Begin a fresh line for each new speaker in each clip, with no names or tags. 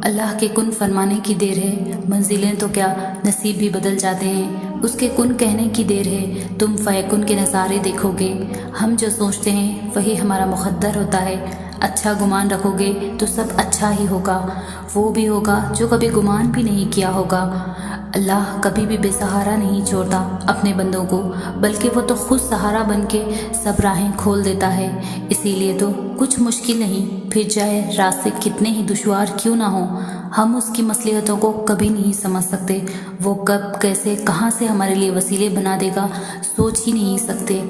अल्लाह के कुन फरमाने की देर है, मंजिलें तो क्या नसीब भी बदल जाते हैं। उसके कुन कहने की देर है, तुम फ़यकुन के नज़ारे देखोगे। हम जो सोचते हैं वही हमारा मुक़द्दर होता है। अच्छा गुमान रखोगे तो सब अच्छा ही होगा। वो भी होगा जो कभी गुमान भी नहीं किया होगा। अल्लाह कभी भी बेसहारा नहीं छोड़ता अपने बंदों को, बल्कि वो तो खुद सहारा बन के सब राहें खोल देता है। इसीलिए तो कुछ मुश्किल नहीं, फिर चाहे रास्ते कितने ही दुश्वार क्यों ना हो, हम उसकी मसलिहतों को कभी नहीं समझ सकते। वो कब कैसे कहाँ से हमारे लिए वसीले बना देगा सोच ही नहीं सकते।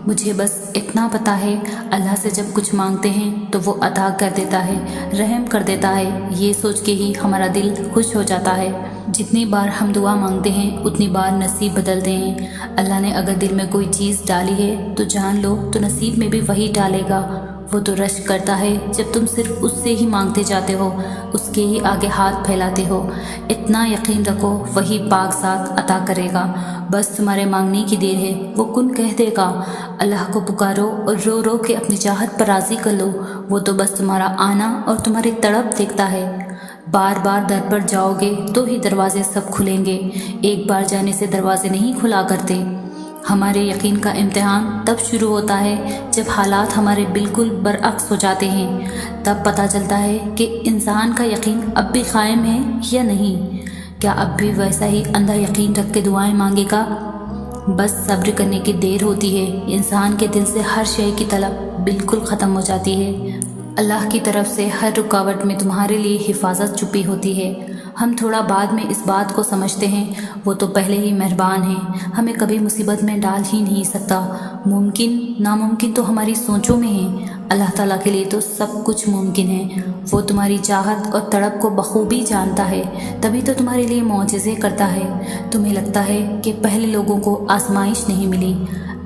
मुझे बस इतना पता है, अल्लाह से जब कुछ मांगते हैं तो वो अता कर देता है, रहम कर देता है। ये सोच के ही हमारा दिल खुश हो जाता है। जितनी बार हम दुआ मांगते हैं उतनी बार नसीब बदलते हैं। अल्लाह ने अगर दिल में कोई चीज़ डाली है तो जान लो तो नसीब में भी वही डालेगा। वो तो रश्क करता है जब तुम सिर्फ उससे ही मांगते जाते हो, उसके ही आगे हाथ फैलाते हो। इतना यकीन रखो वही पाक साथ अता करेगा। बस तुम्हारे मांगने की देर है, वो कुन कह देगा। अल्लाह को पुकारो और रो रो के अपनी चाहत पर राज़ी कर लो। वो तो बस तुम्हारा आना और तुम्हारी तड़प देखता है। बार बार दर पर जाओगे तो ही दरवाजे सब खुलेंगे, एक बार जाने से दरवाजे नहीं खुला करते। हमारे यकीन का इम्तिहान तब शुरू होता है जब हालात हमारे बिल्कुल बरअक्स हो जाते हैं। तब पता चलता है कि इंसान का यकीन अब भी कायम है या नहीं। क्या अब भी वैसा ही अंधा यकीन रख के दुआएं मांगेगा? बस सब्र करने की देर होती है। इंसान के दिल से हर शय की तलब बिल्कुल ख़त्म हो जाती है। अल्लाह की तरफ से हर रुकावट में तुम्हारे लिए हिफाजत छुपी होती है। हम थोड़ा बाद में इस बात को समझते हैं, वो तो पहले ही मेहरबान है, हमें कभी मुसीबत में डाल ही नहीं सकता। मुमकिन नामुमकिन तो हमारी सोचों में है, अल्लाह ताला के लिए तो सब कुछ मुमकिन है। वो तुम्हारी चाहत और तड़प को बखूबी जानता है, तभी तो तुम्हारे लिए मौजज़े करता है। तुम्हें लगता है कि पहले लोगों को आजमाइश नहीं मिली,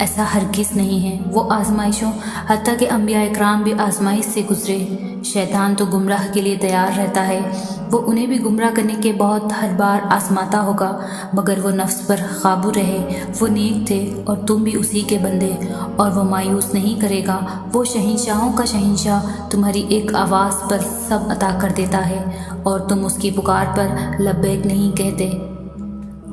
ऐसा हरगिज़ नहीं है। वो आजमाइशों हत्ता कि अंबिया इकराम भी आजमाइश से गुजरे। शैतान तो गुमराह के लिए तैयार रहता है, वो उन्हें भी गुमराह करने के बहुत हर बार आजमाता होगा, मगर वो नफ्स पर काबू रहे। वो नेक थे और तुम भी उसी के बंदे, और वो मायूस नहीं करेगा। वो शहंशाहों का शहंशाह तुम्हारी एक आवाज़ पर सब अता कर देता है और तुम उसकी पुकार पर लब्बैक नहीं कहते।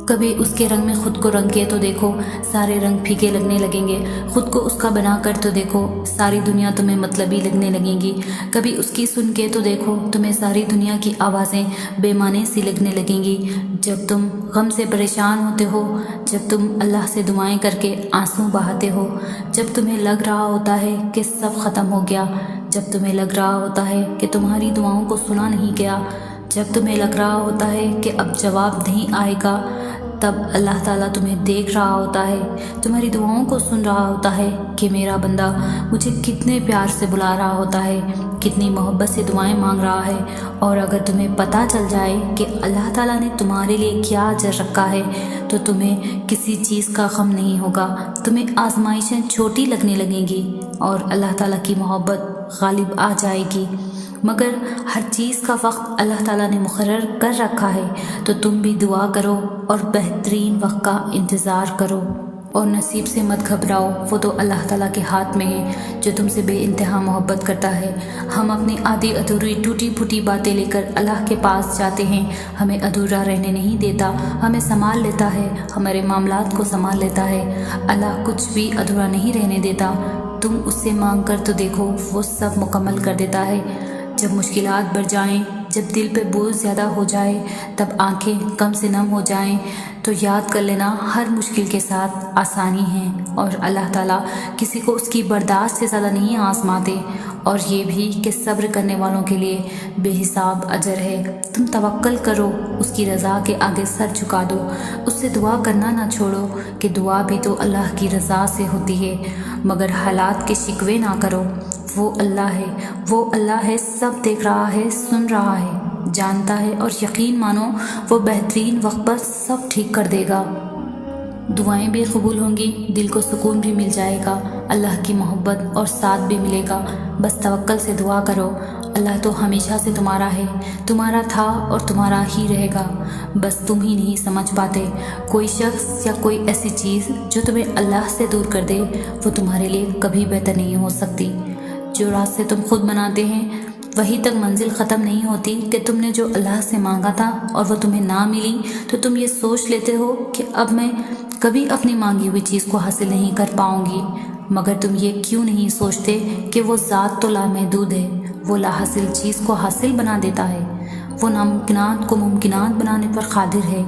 कभी उसके रंग में खुद को रंग के तो देखो, सारे रंग फीके लगने लगेंगे। खुद को उसका बना कर तो देखो, सारी दुनिया तुम्हें मतलबी लगने लगेंगी। कभी उसकी सुन के तो देखो, तुम्हें सारी दुनिया की आवाज़ें बेमाने सी लगने लगेंगी। जब तुम गम से परेशान होते हो, जब तुम अल्लाह से दुआएं करके आंसू बहाते हो, जब तुम्हें लग रहा होता है कि सब ख़त्म हो गया, जब तुम्हें लग रहा होता है कि तुम्हारी दुआओं को सुना नहीं गया, जब तुम्हें लग रहा होता है कि अब जवाब नहीं आएगा, तब अल्लाह ताला तुम्हें देख रहा होता है, तुम्हारी दुआओं को सुन रहा होता है कि मेरा बंदा मुझे कितने प्यार से बुला रहा होता है, कितनी मोहब्बत से दुआएं मांग रहा है। और अगर तुम्हें पता चल जाए कि अल्लाह ताला ने तुम्हारे लिए क्या अजर रखा है, तो तुम्हें किसी चीज़ का गम नहीं होगा। तुम्हें आजमाइशें छोटी लगने लगेंगी और अल्लाह ताला की मोहब्बत गालिब आ जाएगी। मगर हर चीज़ का वक्त अल्लाह ताला ने मुकर्रर कर रखा है, तो तुम भी दुआ करो और बेहतरीन वक्त का इंतज़ार करो और नसीब से मत घबराओ। वो तो अल्लाह ताला के हाथ में है जो तुमसे बेइंतहा मोहब्बत करता है। हम अपनी आधी अधूरी टूटी फूटी बातें लेकर अल्लाह के पास जाते हैं, हमें अधूरा रहने नहीं देता, हमें संभाल लेता है, हमारे मामलात को संभाल लेता है। अल्लाह कुछ भी अधूरा नहीं रहने देता। तुम उससे मांग कर तो देखो, वो सब मुकम्मल कर देता है। जब मुश्किलात बढ़ जाएं, जब दिल पे बोझ ज़्यादा हो जाए, तब आंखें कम से नम हो जाएं, तो याद कर लेना हर मुश्किल के साथ आसानी है और अल्लाह ताला किसी को उसकी बर्दाश्त से ज़्यादा नहीं आजमाते। और ये भी कि सब्र करने वालों के लिए बेहिसाब अजर है। तुम तवक्कल करो, उसकी रज़ा के आगे सर झुका दो, उससे दुआ करना ना छोड़ो कि दुआ भी तो अल्लाह की रज़ा से होती है। मगर हालात के शिकवे ना करो, वो अल्लाह है, वो अल्लाह है, सब देख रहा है, सुन रहा है, जानता है, और यकीन मानो वो बेहतरीन वक्त पर सब ठीक कर देगा। दुआएं भी कबूल होंगी, दिल को सुकून भी मिल जाएगा, अल्लाह की मोहब्बत और साथ भी मिलेगा। बस तवक्कल से दुआ करो। अल्लाह तो हमेशा से तुम्हारा है, तुम्हारा था और तुम्हारा ही रहेगा। बस तुम ही नहीं समझ पाते। कोई शख्स या कोई ऐसी चीज़ जो तुम्हें अल्लाह से दूर कर दे, वो तुम्हारे लिए कभी बेहतर नहीं हो सकती। जो रास्ते तुम खुद बनाते हैं وہیں تک منزل ختم نہیں ہوتی کہ تم نے جو اللہ سے مانگا تھا اور وہ تمہیں نہ ملی تو تم یہ سوچ لیتے ہو کہ اب میں کبھی اپنی مانگی ہوئی چیز کو حاصل نہیں کر پاؤں گی، مگر تم یہ کیوں نہیں سوچتے کہ وہ ذات تو لامحدود ہے، وہ لا حاصل چیز کو حاصل بنا دیتا ہے، وہ ناممکنات کو ممکنات بنانے پر قادر ہے۔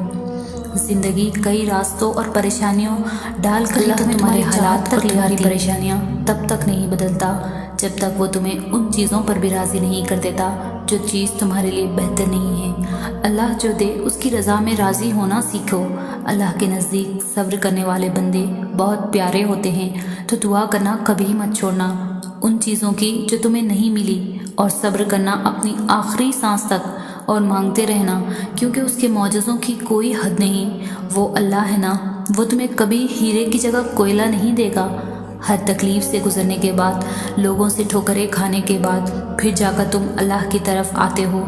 زندگی کئی راستوں اور پریشانیوں ڈال کر تمہارے حالات تک تمہاری پریشانیاں تب تک نہیں بدلتا جب تک وہ تمہیں ان چیزوں پر بھی راضی نہیں کر دیتا جو چیز تمہارے لیے بہتر نہیں ہے۔ اللہ جو دے اس کی رضا میں راضی ہونا سیکھو۔ اللہ کے نزدیک صبر کرنے والے بندے بہت پیارے ہوتے ہیں، تو دعا کرنا کبھی مت چھوڑنا ان چیزوں کی جو تمہیں نہیں ملی، اور صبر کرنا اپنی آخری سانس تک، اور مانگتے رہنا کیونکہ اس کے معجزوں کی کوئی حد نہیں۔ وہ اللہ ہے نا، وہ تمہیں کبھی ہیرے کی جگہ کوئلہ نہیں دے گا۔ ہر تکلیف سے گزرنے کے بعد، لوگوں سے ٹھوکریں کھانے کے بعد پھر جا کر تم اللہ کی طرف آتے ہو۔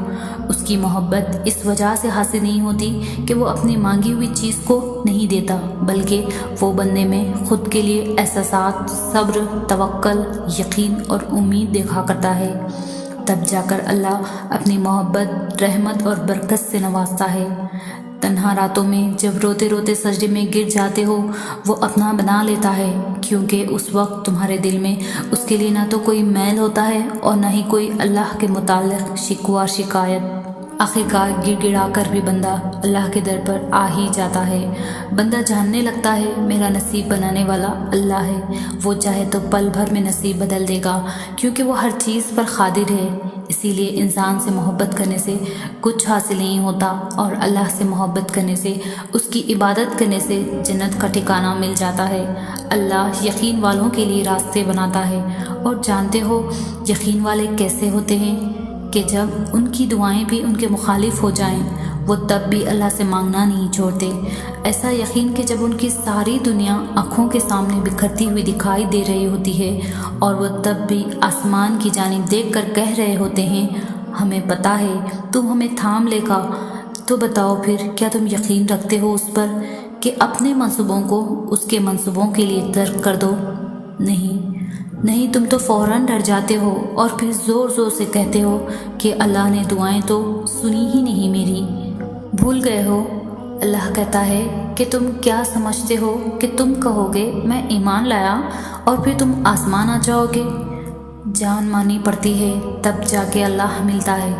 اس کی محبت اس وجہ سے حاصل نہیں ہوتی کہ وہ اپنی مانگی ہوئی چیز کو نہیں دیتا، بلکہ وہ بندے میں خود کے لیے احساسات، صبر، توکل، یقین اور امید دکھا کرتا ہے۔ تب جا کر اللہ اپنی محبت، رحمت اور برکت سے نوازتا ہے۔ تنہا راتوں میں جب روتے روتے سجدے میں گر جاتے ہو، وہ اپنا بنا لیتا ہے، کیونکہ اس وقت تمہارے دل میں اس کے لیے نہ تو کوئی میل ہوتا ہے اور نہ ہی کوئی اللہ کے متعلق شکوہ شکایت۔ آخرکار گڑ گڑا کر بھی بندہ اللہ کے در پر آ ہی جاتا ہے۔ بندہ جاننے لگتا ہے میرا نصیب بنانے والا اللہ ہے، وہ چاہے تو پل بھر میں نصیب بدل دے گا، کیونکہ وہ ہر چیز پر قادر ہے۔ اسی لیے انسان سے محبت کرنے سے کچھ حاصل نہیں ہوتا، اور اللہ سے محبت کرنے سے، اس کی عبادت کرنے سے جنت کا ٹھکانہ مل جاتا ہے۔ اللہ یقین والوں کے لیے راستے بناتا ہے، اور جانتے ہو یقین والے کیسے ہوتے ہیں کہ جب ان کی دعائیں بھی ان کے مخالف ہو جائیں، وہ تب بھی اللہ سے مانگنا نہیں چھوڑتے۔ ایسا یقین کہ جب ان کی ساری دنیا آنکھوں کے سامنے بکھرتی ہوئی دکھائی دے رہی ہوتی ہے، اور وہ تب بھی آسمان کی جانب دیکھ کر کہہ رہے ہوتے ہیں، ہمیں پتہ ہے تو ہمیں تھام لے گا۔ تو بتاؤ پھر کیا تم یقین رکھتے ہو اس پر کہ اپنے منصوبوں کو اس کے منصوبوں کے لیے ترک کر دو؟ نہیں، تم تو فوراً ڈر جاتے ہو اور پھر زور زور سے کہتے ہو کہ اللہ نے دعائیں تو سنی ہی نہیں میری۔ بھول گئے ہو اللہ کہتا ہے کہ تم کیا سمجھتے ہو کہ تم کہو گے میں ایمان لایا اور پھر تم آسمان آ جاؤ گے؟ جان مانی پڑتی ہے تب جا کے اللہ ملتا ہے۔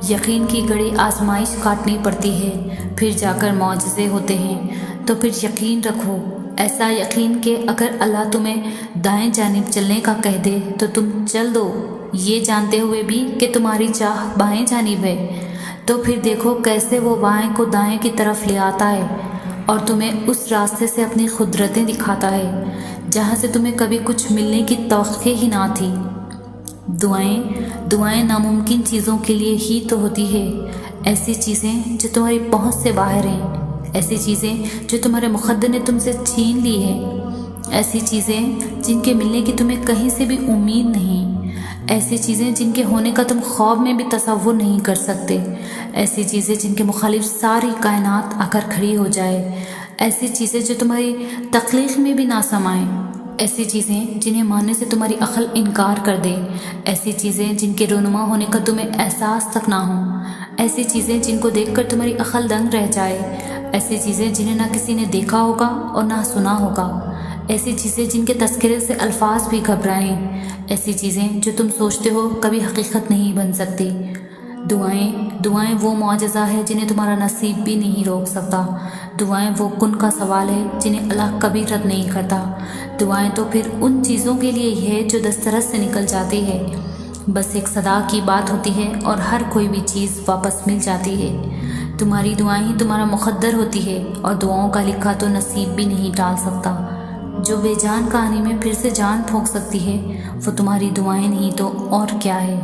یقین کی گڑی آزمائش کاٹنی پڑتی ہے، پھر جا کر معجزے ہوتے ہیں۔ تو پھر یقین رکھو، ایسا یقین کہ اگر اللہ تمہیں دائیں جانب چلنے کا کہہ دے تو تم چل دو، یہ جانتے ہوئے بھی کہ تمہاری چاہ بائیں جانب ہے۔ تو پھر دیکھو کیسے وہ بائیں کو دائیں کی طرف لے آتا ہے، اور تمہیں اس راستے سے اپنی قدرتیں دکھاتا ہے جہاں سے تمہیں کبھی کچھ ملنے کی توقع ہی نہ تھی۔ دعائیں ناممکن چیزوں کے لیے ہی تو ہوتی ہے، ایسی چیزیں جو تمہاری پہنچ سے باہر ہیں، ایسی چیزیں جو تمہارے مقدر نے تم سے چھین لی ہے، ایسی چیزیں جن کے ملنے کی تمہیں کہیں سے بھی امید نہیں، ایسی چیزیں جن کے ہونے کا تم خواب میں بھی تصور نہیں کر سکتے، ایسی چیزیں جن کے مخالف ساری کائنات آ کر کھڑی ہو جائے، ایسی چیزیں جو تمہاری تخلیق میں بھی نہ سمائیں، ایسی چیزیں جنہیں ماننے سے تمہاری عقل انکار کر دے، ایسی چیزیں جن کے رونما ہونے کا تمہیں احساس تک نہ ہو، ایسی چیزیں جن کو دیکھ کر تمہاری عقل دنگ رہ جائے، ایسی چیزیں جنہیں نہ کسی نے دیکھا ہوگا اور نہ سنا ہوگا، ایسی چیزیں جن کے تذکرے سے الفاظ بھی گھبرائیں، ایسی چیزیں جو تم سوچتے ہو کبھی حقیقت نہیں بن سکتی۔ دعائیں وہ معجزہ ہے جنہیں تمہارا نصیب بھی نہیں روک سکتا۔ دعائیں وہ کن کا سوال ہے جنہیں اللہ کبھی رد نہیں کرتا۔ دعائیں تو پھر ان چیزوں کے لیے ہی ہے جو دسترس سے نکل جاتی ہے، بس ایک صدا کی بات ہوتی ہے اور ہر کوئی بھی چیز واپس مل جاتی ہے۔ تمہاری دعائیں ہی تمہارا مقدر ہوتی ہے، اور دعاؤں کا لکھا تو نصیب بھی نہیں ٹال سکتا۔ جو بے جان کہانی میں پھر سے جان پھونک سکتی ہے وہ تمہاری دعائیں نہیں تو اور کیا ہے۔